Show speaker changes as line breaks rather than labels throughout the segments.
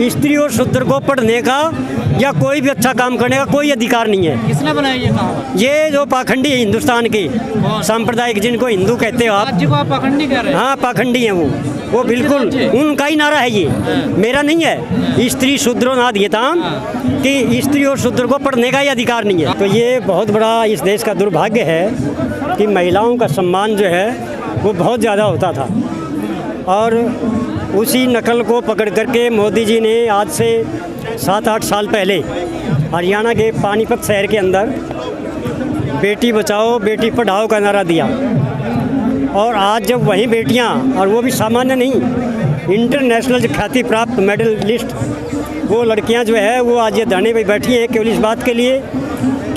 स्त्री और शूद्र को पढ़ने का या कोई भी अच्छा काम करने का कोई अधिकार नहीं है।
किसने बनाया ये कहावत?
ये जो पाखंडी है हिंदुस्तान के सांप्रदायिक, जिनको हिंदू कहते हो
आज को आप पाखंडी कह रहे हैं?
हाँ, पाखंडी हैं वो बिल्कुल उनका ही नारा है, ये मेरा नहीं है। स्त्री शूद्रो नाद ये था कि स्त्री और शूद्र को पढ़ने का ही अधिकार नहीं है। तो ये बहुत बड़ा इस देश का दुर्भाग्य है कि महिलाओं का सम्मान जो है वो बहुत ज़्यादा होता था, और उसी नकल को पकड़ करके मोदी जी ने आज से 7-8 साल पहले हरियाणा के पानीपत शहर के अंदर बेटी बचाओ बेटी पढ़ाओ का नारा दिया। और आज जब वही बेटियां, और वो भी सामान्य नहीं, इंटरनेशनल ख्याति प्राप्त मेडलिस्ट वो लड़कियां जो है वो आज ये धरने पे बैठी हैं केवल इस बात के लिए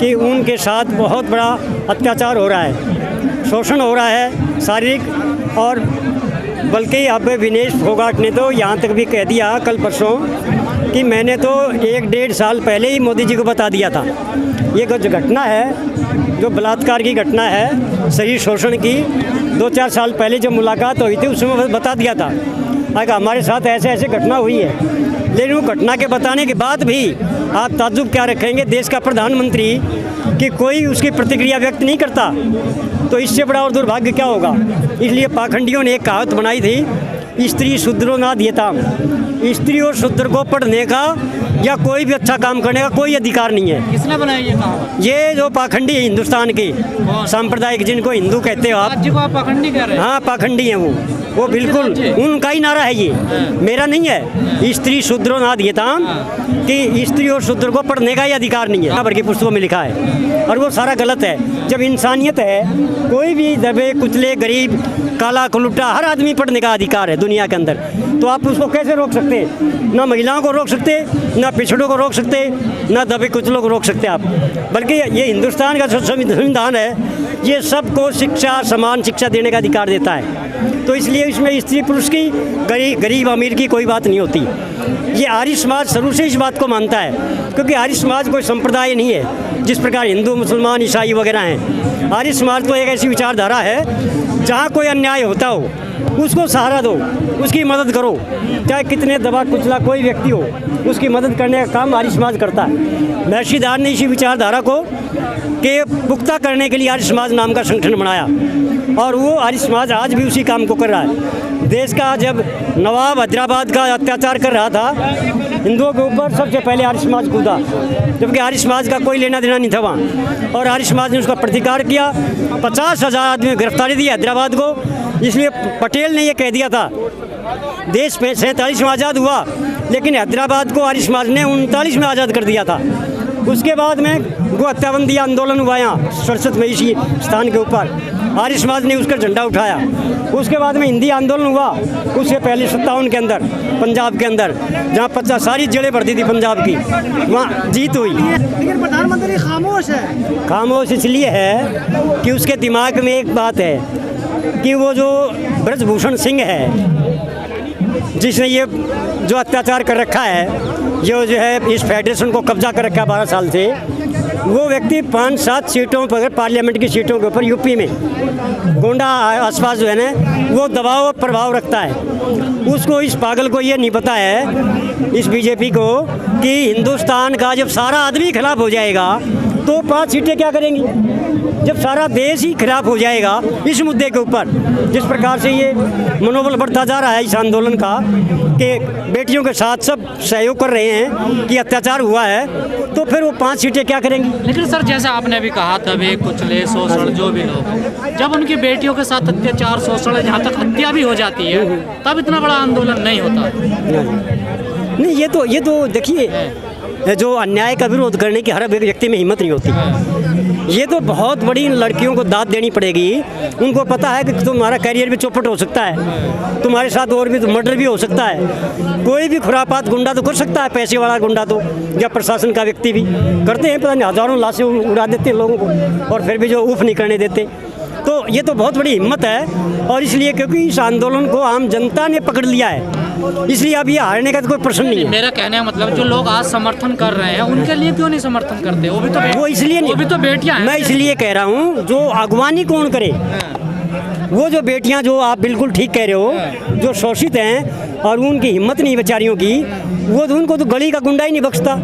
कि उनके साथ बहुत बड़ा अत्याचार हो रहा है, शोषण हो रहा है शारीरिक। और बल्कि अब विनेश फोगाट ने तो यहाँ तक भी कह दिया कल परसों कि मैंने तो 1-1.5 साल पहले ही मोदी जी को बता दिया था। ये जो घटना है, जो बलात्कार की घटना है, शरीर शोषण की, 2-4 साल पहले जब मुलाकात हुई थी उसमें बता दिया था कि हमारे साथ ऐसे ऐसे घटना हुई है। लेकिन वो घटना के बताने के बाद भी आप ताज्जुब क्या रखेंगे, देश का प्रधानमंत्री कि कोई उसकी प्रतिक्रिया व्यक्त नहीं करता, तो इससे बड़ा और दुर्भाग्य क्या होगा। इसलिए पाखंडियों ने एक कहावत बनाई थी, स्त्री शूद्रो नाद येताम, स्त्री और शूद्र को पढ़ने का या कोई भी अच्छा काम करने का कोई अधिकार नहीं है।
किसने बनाया ये कहावत?
ये जो पाखंडी है हिंदुस्तान के सांप्रदायिक, जिनको हिंदू कहते हो
आज को आप पाखंडी कह रहे हैं?
हाँ, पाखंडी हैं वो बिल्कुल उनका ही नारा है, ये मेरा नहीं है। स्त्री शूद्रो नाद येताम कि स्त्री और शूद्र को पढ़ने का ही अधिकार नहीं है, यहाँ भर की पुस्तकों में लिखा है, और वो सारा गलत है। जब इंसानियत है, कोई भी दबे कुचले गरीब काला कुलुट्टा हर आदमी पढ़ने का अधिकार है दुनिया के अंदर, तो आप उसको कैसे रोक सकते? ना महिलाओं को रोक सकते, ना पिछड़ों को रोक सकते, ना दबे कुचलों को रोक सकते आप। बल्कि ये हिंदुस्तान का जो संविधान है, ये सबको शिक्षा, समान शिक्षा देने का अधिकार देता है। तो इसलिए इसमें स्त्री पुरुष की, गरीब अमीर की कोई बात नहीं होती। ये आर्य समाज शुरू से इस बात को मानता है, क्योंकि आर्य समाज कोई संप्रदाय नहीं है जिस प्रकार हिंदू मुसलमान ईसाई वगैरह हैं। आर्य समाज तो एक ऐसी विचारधारा है जहाँ कोई अन्याय होता हो उसको सहारा दो, उसकी मदद करो, चाहे कितने दबा कुचला कोई व्यक्ति हो, उसकी मदद करने का काम आर्य समाज करता है। महर्षिदार ने इसी विचारधारा को के पुख्ता करने के लिए आर्य समाज नाम का संगठन बनाया, और वो आर्य समाज आज भी उसी काम को कर रहा है। देश का जब नवाब हैदराबाद का अत्याचार कर रहा था हिंदुओं के ऊपर, सबसे पहले आर्य समाज कूदा, जबकि आर्य समाज का कोई लेना देना नहीं था वहाँ, और आर्य समाज ने उसका प्रतिकार किया। 50,000 आदमी गिरफ्तारी दी हैदराबाद को। इसलिए पटेल ने ये कह दिया था, देश में 47 में आज़ाद हुआ, लेकिन हैदराबाद को आर्य समाज ने 39 में आज़ाद कर दिया था। उसके बाद में वो हत्याबंदी आंदोलन हुआ यहाँ सरस्वत में, इसी स्थान के ऊपर आर्य समाज ने उसका झंडा उठाया। उसके बाद में हिंदी आंदोलन हुआ, उससे पहले 57 के अंदर पंजाब के अंदर, जहाँ 50 सारी जड़ें भर दी थी पंजाब की, वहाँ जीत हुई।
लेकिन प्रधानमंत्री खामोश है।
खामोश इसलिए है कि उसके दिमाग में एक बात है कि वो जो ब्रजभूषण सिंह है, जिसने ये जो अत्याचार कर रखा है, जो है इस फेडरेशन को कब्जा कर रखा है 12 साल से, वो व्यक्ति 5-7 सीटों पर, पार्लियामेंट की सीटों के ऊपर यूपी में गोंडा आसपास जो है ना, वो दबाव और प्रभाव रखता है। उसको, इस पागल को ये नहीं पता है, इस बीजेपी को, कि हिंदुस्तान का जब सारा आदमी खिलाफ हो जाएगा तो 5 सीटें क्या करेंगी, जब सारा देश ही खिलाफ हो जाएगा इस मुद्दे के ऊपर। जिस प्रकार से ये मनोबल बढ़ता जा रहा है इस आंदोलन का, कि बेटियों के साथ सब सहयोग कर रहे हैं कि अत्याचार हुआ है, तो फिर वो 5 सीटें क्या करेंगी।
लेकिन सर, जैसा आपने भी कहा, दबे कुचले शोषण जो भी लोग, जब उनकी बेटियों के साथ अत्याचार शोषण, जहाँ तक हत्या भी हो जाती है, तब इतना बड़ा आंदोलन नहीं होता।
नहीं, ये तो देखिए, जो अन्याय का विरोध करने की हर व्यक्ति में हिम्मत नहीं होती। ये तो बहुत बड़ी लड़कियों को दाद देनी पड़ेगी। उनको पता है कि तुम्हारा करियर भी चौपट हो सकता है, तुम्हारे साथ और भी मर्डर भी हो सकता है, कोई भी खुरापात गुंडा तो कर सकता है, पैसे वाला गुंडा तो, या प्रशासन का व्यक्ति भी करते हैं, पता नहीं हज़ारों लाशें उड़ा देते हैं लोगों को, और फिर भी जो उफ नहीं करने देते। तो ये तो बहुत बड़ी हिम्मत है, और इसलिए क्योंकि इस आंदोलन को आम जनता ने पकड़ लिया है, इसलिए अब ये हारने का तो कोई प्रश्न नहीं है।
मेरा कहने का मतलब, जो लोग आज समर्थन कर रहे हैं उनके लिए क्यों नहीं समर्थन करते? वो भी तो
वो इसलिए नहीं,
वो भी तो बेटियां हैं।
मैं इसलिए कह रहा हूँ, जो अगवानी कौन करे, वो जो बेटियां जो आप बिल्कुल ठीक कह रहे हो, जो शोषित हैं और उनकी हिम्मत नहीं बेचारियों की, वो तो उनको तो गली का गुंडा ही नहीं बख्शता।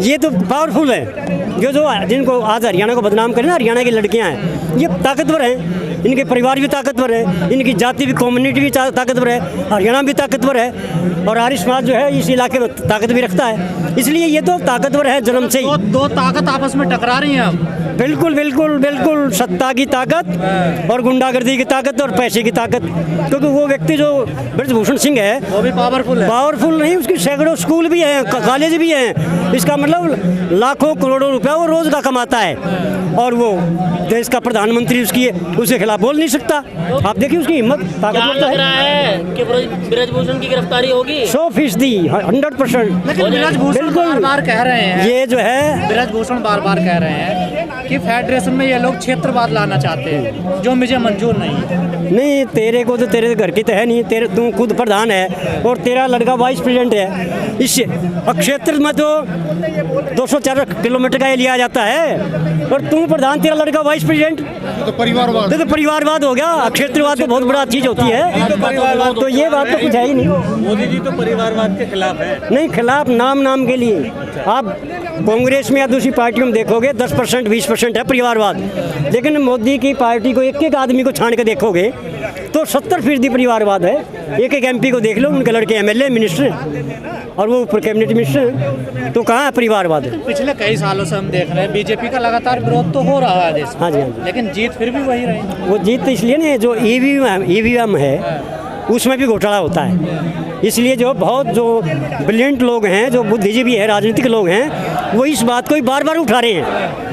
ये तो पावरफुल है, जो जिनको आज हरियाणा को बदनाम करें ना, हरियाणा की लड़कियां हैं, ये ताकतवर हैं, इनके परिवार भी ताकतवर है, इनकी जाति भी, कम्युनिटी भी ताकतवर है, हरियाणा भी ताकतवर है और आर्य समाज जो है इस इलाके में ताकत भी रखता है, इसलिए ये तो ताकतवर है जन्म से ही।
दो ताकत आपस में टकरा रही हैं अब।
बिल्कुल बिल्कुल बिल्कुल, सत्ता की ताकत और गुंडागर्दी की ताकत और पैसे की ताकत, क्योंकि वो व्यक्ति जो ब्रजभूषण सिंह है
वो भी पावरफुल है।
पावरफुल नहीं, उसकी सैकड़ों स्कूल भी हैं, कॉलेज भी हैं, इसका मतलब लाखों करोड़ों रुपया वो रोज का कमाता है और वो देश का प्रधानमंत्री उसके खिलाफ बोल नहीं सकता। आप देखिए उसकी हिम्मत,
क्या लग रहा है कि ब्रजभूषण की गिरफ्तारी होगी?
100%, 100%।
लेकिन ब्रजभूषण बार-बार कह रहे हैं,
ये जो है
ब्रजभूषण बार-बार कह रहे हैं कि फेडरेशन में ये लोग क्षेत्रवाद लाना चाहते हैं, जो मुझे मंजूर नहीं है।
नहीं, तेरे को तो तेरे घर की तो है नहीं, तेरे तू खुद प्रधान है और तेरा लड़का वाइस प्रेसिडेंट है। इस क्षेत्र में तो 204 किलोमीटर का एरिया जाता है और तू प्रधान, तेरा लड़का वाइस प्रेसिडेंट,
तो परिवारवाद,
तो परिवारवाद हो गया। क्षेत्रवाद तो बहुत बड़ा चीज होती है, तो ये बात तो कुछ है ही नहीं।
मोदी जी तो परिवारवाद के खिलाफ है।
नहीं, खिलाफ नाम के लिए। आप कांग्रेस में या दूसरी पार्टियों में देखोगे 10% 20% है परिवारवाद, लेकिन मोदी की पार्टी को एक आदमी को छान के देखोगे तो 70% परिवारवाद है। एक MP को देख लो, उनके लड़के MLA मिनिस्टर और वो ऊपर कैबिनेट मिनिस्टर, तो कहाँ है परिवारवाद?
पिछले कई सालों से हम देख रहे हैं बीजेपी का लगातार विरोध तो हो रहा है देश में।
हाँ जी, हाँ जी।
लेकिन जीत फिर भी वही रही।
वो जीत तो इसलिए नहीं, जो EVM है उसमें भी घोटाला होता है, इसलिए जो बहुत जो ब्रिलियंट लोग हैं, जो बुद्धिजीवी है, राजनीतिक लोग हैं, वो इस बात को ही बार रखा रहे हैं,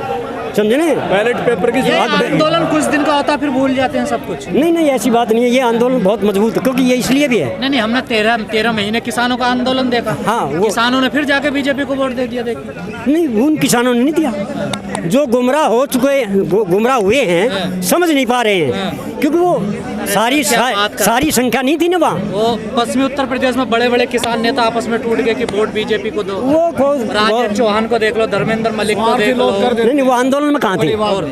समझे ना?
बैलेट पेपर की
ये आंदोलन कुछ दिन का होता फिर भूल जाते हैं सब कुछ।
नहीं, ऐसी बात नहीं है, ये आंदोलन बहुत मजबूत है, क्योंकि ये इसलिए भी है।
नहीं, हमने 13 महीने किसानों का आंदोलन देखा।
हाँ, वो
किसानों ने फिर जाके बीजेपी को वोट दे दिया। देखिए,
नहीं, उन किसानों ने नहीं दिया, जो गुमराह हुए हैं, समझ नहीं पा रहे हैं, क्योंकि वो सारी संख्या नहीं थी ना वहाँ।
वो पश्चिमी उत्तर प्रदेश में बड़े बड़े किसान नेता आपस में टूट गए कि वोट बीजेपी को दो।
वो
राजेश चौहान को देख लो, धर्मेंद्र मलिक को देख लो।
नहीं, वो आंदोलन में कहाँ थे?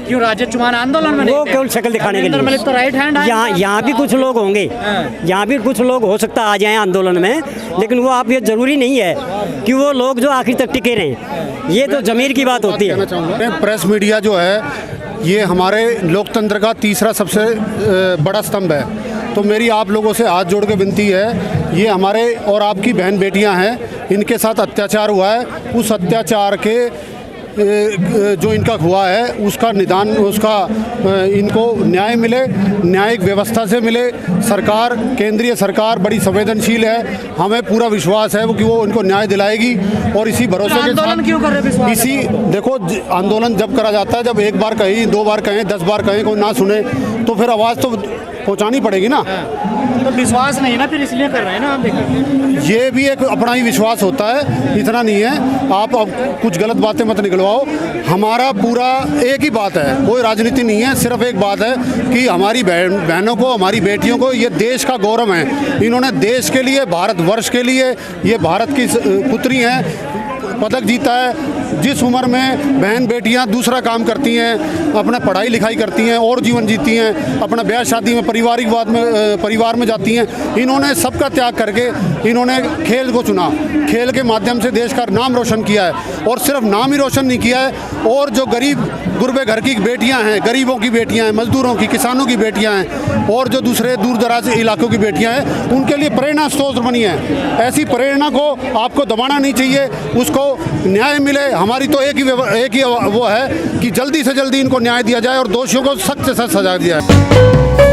क्यों राजेश चौहान आंदोलन में नहीं
वो
थे?
केवल शक्ल दिखाने के लिए।
धर्मेंद्र मलिक तो राइट हैंड है।
यहाँ भी कुछ लोग होंगे, यहाँ भी कुछ लोग हो सकता आ जाएं आंदोलन में, लेकिन वो आप ये जरूरी नहीं है कि वो लोग जो आखिर तक टिके रहें। ये तो जमीर की बात होती है।
प्रेस मीडिया जो है ये हमारे लोकतंत्र का तीसरा सबसे बड़ा स्तंभ है, तो मेरी आप लोगों से हाथ जोड़ के विनती है, ये हमारे और आपकी बहन बेटियां हैं, इनके साथ अत्याचार हुआ है, उस अत्याचार के जो इनका हुआ है उसका निदान, उसका इनको न्याय मिले, न्यायिक व्यवस्था से मिले। सरकार, केंद्रीय सरकार बड़ी संवेदनशील है, हमें पूरा विश्वास है कि वो इनको न्याय दिलाएगी और इसी भरोसे के
आंदोलन क्यों कर रहे हैं?
इसी देखो, आंदोलन जब करा जाता है, जब एक बार कहीं, 2 बार कहें, 10 बार कहें, कोई ना सुने तो फिर आवाज़ तो पहुंचानी पड़ेगी ना।
तो विश्वास नहीं ना, फिर इसलिए कर रहे हैं ना आप। देखिए,
ये भी एक अपना ही विश्वास होता है, इतना नहीं है। आप अब कुछ गलत बातें मत निकलवाओ, हमारा पूरा एक ही बात है, कोई राजनीति नहीं है, सिर्फ एक बात है कि हमारी बहनों को, हमारी बेटियों को, ये देश का गौरव है। इन्होंने देश के लिए, भारतवर्ष के लिए, ये भारत की पुत्री हैं, पदक जीता है। जिस उम्र में बहन बेटियां दूसरा काम करती हैं, अपना पढ़ाई लिखाई करती हैं और जीवन जीती हैं, अपना ब्याह शादी में, परिवार में जाती हैं, इन्होंने सबका त्याग करके इन्होंने खेल को चुना, खेल के माध्यम से देश का नाम रोशन किया है। और सिर्फ नाम ही रोशन नहीं किया है, और जो गरीब गुरबे घर की बेटियां हैं, गरीबों की बेटियां हैं, मजदूरों की, किसानों की बेटियां हैं, और जो दूसरे दूर दराज इलाकों की बेटियां हैं, उनके लिए प्रेरणा स्रोत बनी है। ऐसी प्रेरणा को आपको दबाना नहीं चाहिए, उसको न्याय मिले। हमारी तो एक ही वो है कि जल्दी से जल्दी इनको न्याय दिया जाए और दोषियों को सख्त से सख्त सजा दिया जाए।